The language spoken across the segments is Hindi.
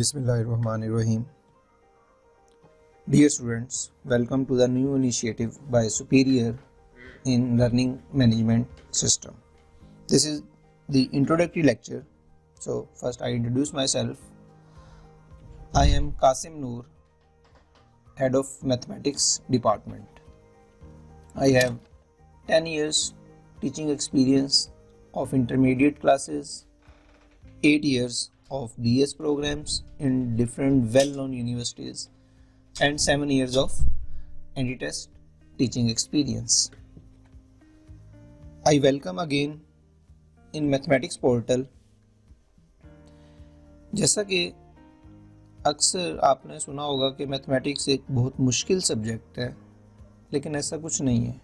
Bismillahirrahmanirrahim. Dear students, welcome to the new initiative by Superior in Learning Management System. This is the introductory lecture. So first I introduce myself. I am Qasim Noor, Head of Mathematics Department. I have 10 years teaching experience of intermediate classes, 8 years of BS programs in different well-known universities, and 7 years of anti-test teaching experience. I welcome again in Mathematics Portal. जैसा कि अक्सर आपने सुना होगा कि मैथमेटिक्स एक बहुत मुश्किल सब्जेक्ट है, लेकिन ऐसा कुछ नहीं है।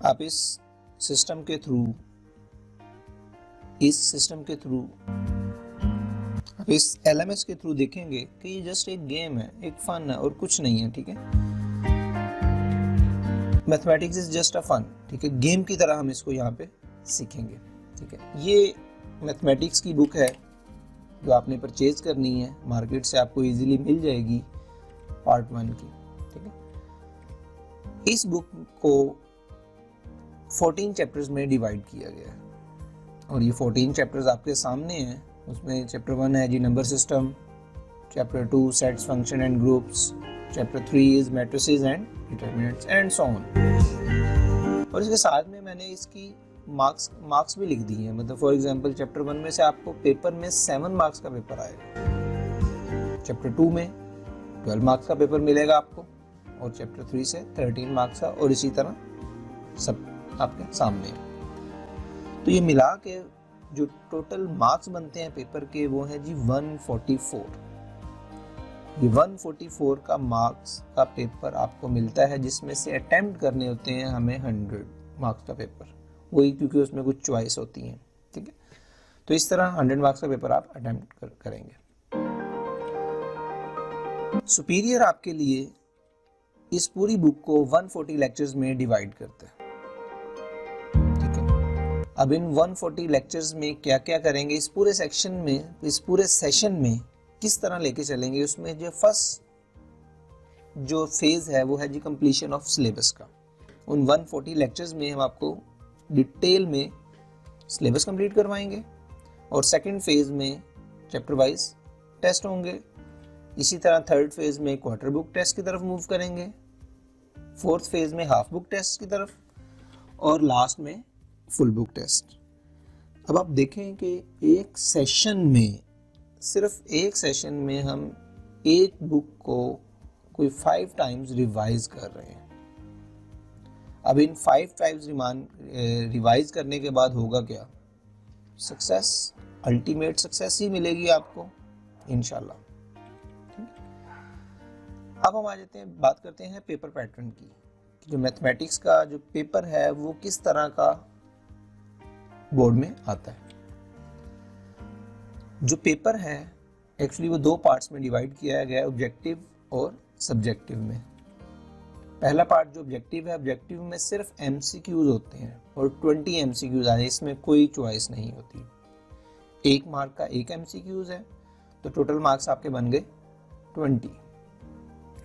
आप इस सिस्टम के थ्रू आप इस LMS के थ्रू देखेंगे कि ये जस्ट एक गेम है, एक फन है और कुछ नहीं है। ठीक है, mathematics is just a fun. ठीक है, गेम की तरह हम इसको यहाँ पे सीखेंगे। ठीक है, ये मैथमेटिक्स की बुक है जो आपने परचेज करनी है, मार्केट से आपको इजीली मिल जाएगी, पार्ट 1 की। ठीक है, इस बुक को 14 चैप्टर्स में डिवाइड किया गया है और ये 14 चैप्टर्स आपके सामने हैं। उसमें चैप्टर 1 है जी number system, chapter 2 sets function and groups, chapter 3 is matrices and determinants and so on. और इसके साथ में मैंने इसकी मार्क्स भी लिख दी हैं। मतलब फॉर एग्जांपल चैप्टर 1 में से आपको पेपर में 7 मार्क्स का पेपर आएगा, चैप्टर 2 में 12 मार्क्स का पेपर मिलेगा आपको, और चैप्टर 3 से 13 मार्क्स का, और इसी तरह सब आपके सामने है। तो ये मिला के जो टोटल मार्क्स बनते हैं पेपर के वो है जी 144। ये 144 का मार्क्स का पेपर आपको मिलता है, जिसमें से अटेम्प्ट करने होते हैं हमें 100 मार्क्स का पेपर, वही क्योंकि उसमें कुछ चॉइस होती हैं। ठीक है, तो इस तरह 100 मार्क्स का पेपर आप अटेम्प्ट करेंगे। सुपीरियर आपके लिए इस पूरी बुक को 140 लेक्चर्स में डिवाइड करता है। अब इन 140 लेक्चर्स में क्या क्या करेंगे, इस पूरे सेक्शन में, इस पूरे सेशन में किस तरह लेके चलेंगे, उसमें जो फर्स्ट जो फेज है वो है जी कंप्लीशन ऑफ सिलेबस का। उन 140 लेक्चर्स में हम आपको डिटेल में सिलेबस कंप्लीट करवाएंगे, और सेकंड फेज में चैप्टर वाइज टेस्ट होंगे। इसी तरह थर्ड फेज में क्वार्टर बुक टेस्ट की तरफ मूव करेंगे, फोर्थ फेज में हाफ बुक टेस्ट की तरफ, और लास्ट में फुल बुक टेस्ट। अब आप देखें कि एक सेशन में, सिर्फ एक सेशन में हम एक बुक को कोई 5 टाइम्स रिवाइज कर रहे हैं। अब इन 5 टाइम्स रिवाइज करने के बाद होगा क्या, सक्सेस, अल्टीमेट सक्सेस ही मिलेगी आपको इंशाल्लाह। अब हम आ जाते हैं, बात करते हैं पेपर पैटर्न की। जो मैथमेटिक्स का जो पेपर है वो किस तरह का बोर्ड में आता है। जो पेपर है एक्चुअली वो 2 पार्ट्स में डिवाइड किया गया है, ऑब्जेक्टिव और सब्जेक्टिव में। पहला पार्ट जो ऑब्जेक्टिव है, ऑब्जेक्टिव में सिर्फ MCQs होते हैं और 20 MCQs आए, इसमें कोई चॉइस नहीं होती। 1 मार्क का 1 MCQs है, तो टोटल मार्क्स आपके बन गए 20।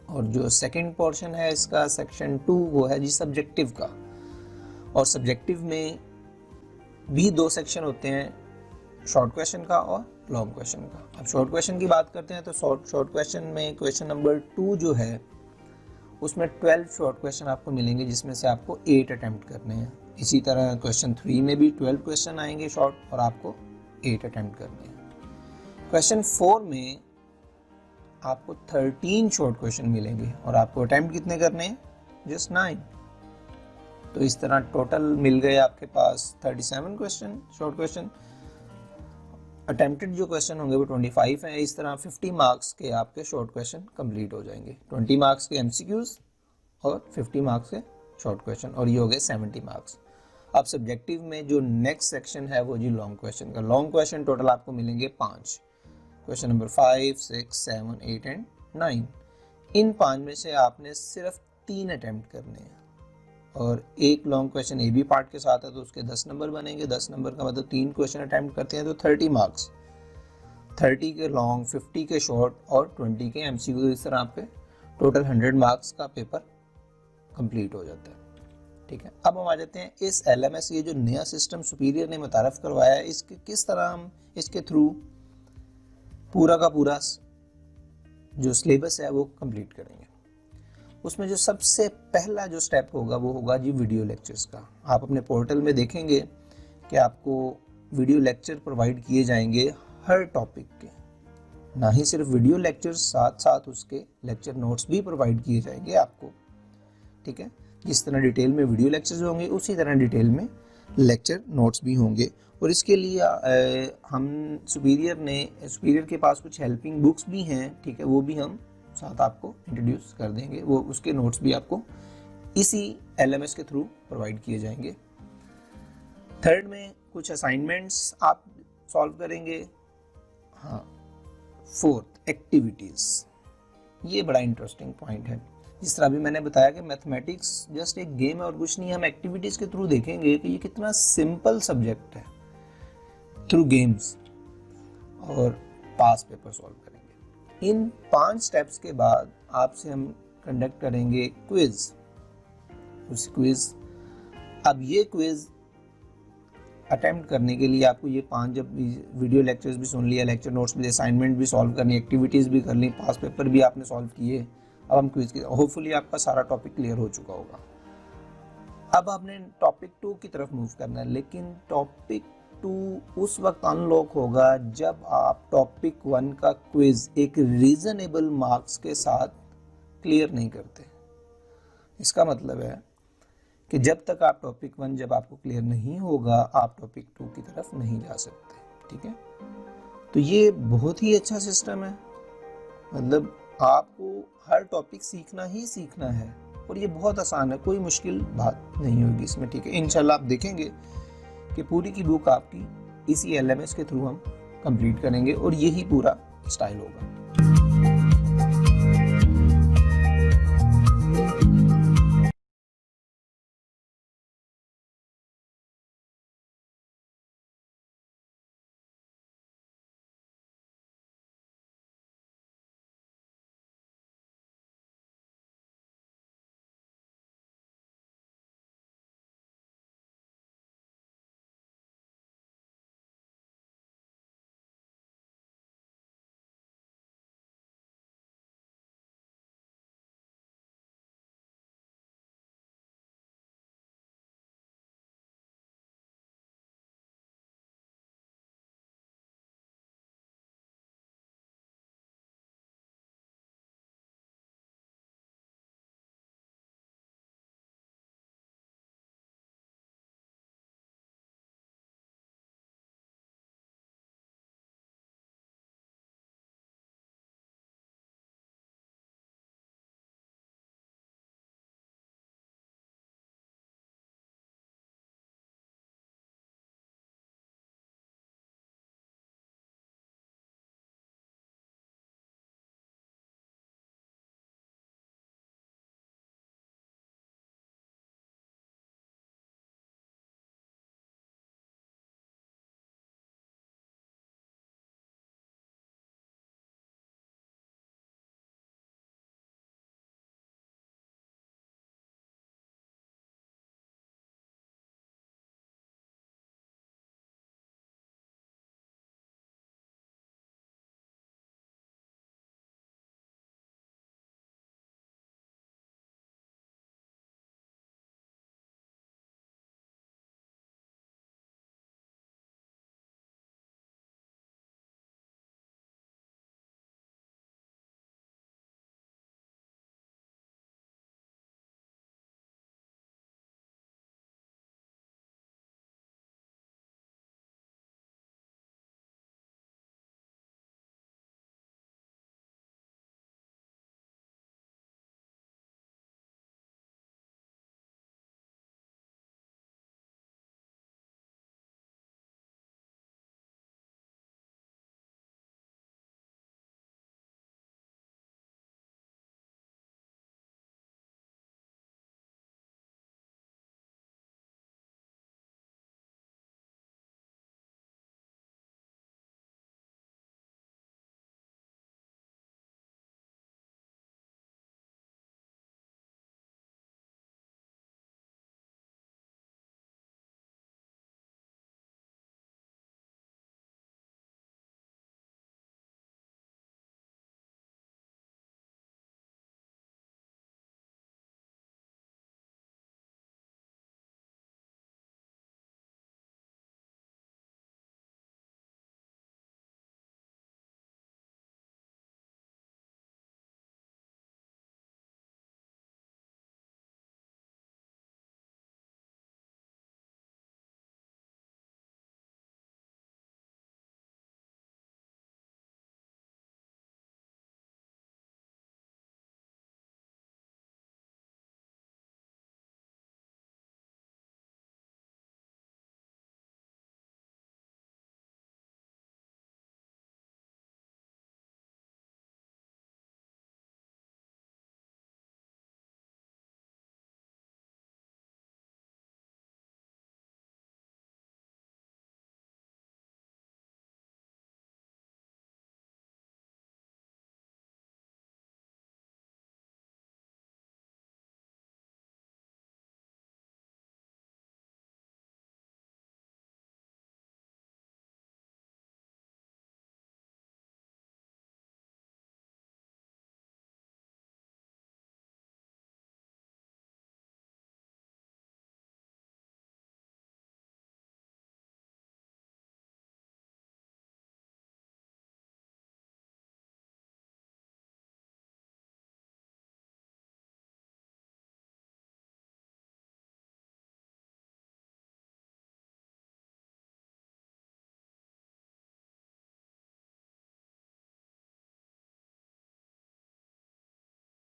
और जो सेकंड पोर्शन है इसका, सेक्शन 2, वो है जी सब्जेक्टिव का। और सब्जेक्टिव में भी 2 सेक्शन होते हैं, शॉर्ट क्वेश्चन का और लॉन्ग क्वेश्चन का। अब शॉर्ट क्वेश्चन की बात करते हैं तो शॉर्ट क्वेश्चन में क्वेश्चन नंबर 2 जो है उसमें 12 शॉर्ट क्वेश्चन आपको मिलेंगे, जिसमें से आपको 8 अटेम्प्ट करने हैं। इसी तरह क्वेश्चन 3 में भी 12 क्वेश्चन आएंगे शॉर्ट, और आपको 8 अटेम्प्ट करने हैं। क्वेश्चन 4 में आपको 13 शॉर्ट क्वेश्चन मिलेंगे और आपको अटेम्प्ट कितने करने हैं, जस्ट 9। तो इस तरह टोटल मिल गए आपके पास 37 क्वेश्चन शॉर्ट क्वेश्चन। अटेम्प्टेड जो क्वेश्चन होंगे वो 25 हैं। इस तरह 50 मार्क्स के आपके शॉर्ट क्वेश्चन कंप्लीट हो जाएंगे, 20 मार्क्स के MCQs और 50 मार्क्स के शॉर्ट क्वेश्चन, और ये हो गए 70 मार्क्स। अब सब्जेक्टिव में जो नेक्स्ट सेक्शन है वो जी लॉन्ग क्वेश्चन का। लॉन्ग क्वेश्चन टोटल आपको मिलेंगे 5, क्वेश्चन नंबर 5, 6, 7, 8 एंड 9। इन 5 में से आपने सिर्फ 3 अटेम्प्ट करने हैं, और एक long question A B part के साथ है तो उसके 10 नंबर बनेंगे। 10 नंबर का मतलब 3 क्वेश्चन अटेम्प्ट करते हैं तो 30 मार्क्स। 30 के लॉन्ग, 50 के शॉर्ट और 20 के MCQ। तो इस तरह आप पे टोटल 100 मार्क्स का पेपर कंप्लीट हो जाता है। ठीक है, अब हम आ जाते हैं इस LMS, ये जो नया सिस्टम सुपीरियर ने मुतारफ़ करवाया है, इसके किस तरह हम इसके थ्रू पूरा का पूरा जो सिलेबस है वो कंप्लीट करेंगे। उसमें जो सबसे पहला जो स्टेप होगा वो होगा जी वीडियो लेक्चर्स का। आप अपने पोर्टल में देखेंगे कि आपको वीडियो लेक्चर प्रोवाइड किए जाएंगे हर टॉपिक के, ना ही सिर्फ वीडियो लेक्चर्स, साथ साथ उसके लेक्चर नोट्स भी प्रोवाइड किए जाएंगे आपको। ठीक है, जिस तरह डिटेल में वीडियो लेक्चर्स होंगे उसी तरह डिटेल में लेक्चर नोट्स भी होंगे। और इसके लिए हम सुपीरियर के पास कुछ हेल्पिंग बुक्स भी हैं। ठीक है, वो भी हम साथ आपको इंट्रोड्यूस कर देंगे, वो उसके नोट्स भी आपको इसी LMS के थ्रू प्रोवाइड किए जाएंगे। थर्ड में कुछ असाइनमेंट्स आप सॉल्व करेंगे। हाँ, फोर्थ एक्टिविटीज़, ये बड़ा इंटरेस्टिंग पॉइंट है। जिस तरह अभी मैंने बताया कि मैथमेटिक्स जस्ट एक गेम है और कुछ नहीं, हम एक्टिविटीज़ के थ्रू देखेंगे कि ये कितना सिंपल सब्जेक्ट है थ्रू गेम्स, और पास पेपर सॉल्व करेंगे। इन 5 स्टेप्स के बाद आपसे हम कंडक्ट करेंगे क्विज। उस क्विज, अब ये क्विज अटेम्प्ट करने के लिए आपको ये 5 जब वीडियो लेक्चर्स भी सुन लिया, लेक्चर नोट्स भी, असाइनमेंट भी सॉल्व करनी, एक्टिविटीज़ भी कर ली, पास पेपर भी आपने सॉल्व किए, अब हम क्विज की, होपफुली आपका सारा टॉपिक क्लियर हो चुका होगा। अब आपने टॉपिक 2 की तरफ मूव करना है, लेकिन टॉपिक 2 उस वक्त अनलॉक होगा जब आप टॉपिक 1 का क्विज एक रीजनेबल मार्क्स के साथ क्लियर नहीं करते। इसका मतलब है कि जब तक आप टॉपिक 1 जब आपको क्लियर नहीं होगा, आप टॉपिक 2 की तरफ नहीं जा सकते। ठीक है, तो ये बहुत ही अच्छा सिस्टम है। मतलब आपको हर टॉपिक सीखना ही सीखना है और ये बहुत आसान है, कोई मुश्किल बात नहीं होगी इसमें। ठीक है, इंशाल्लाह आप देखेंगे कि पूरी की बुक आपकी इसी LMS के थ्रू हम कंप्लीट करेंगे और यही पूरा स्टाइल होगा।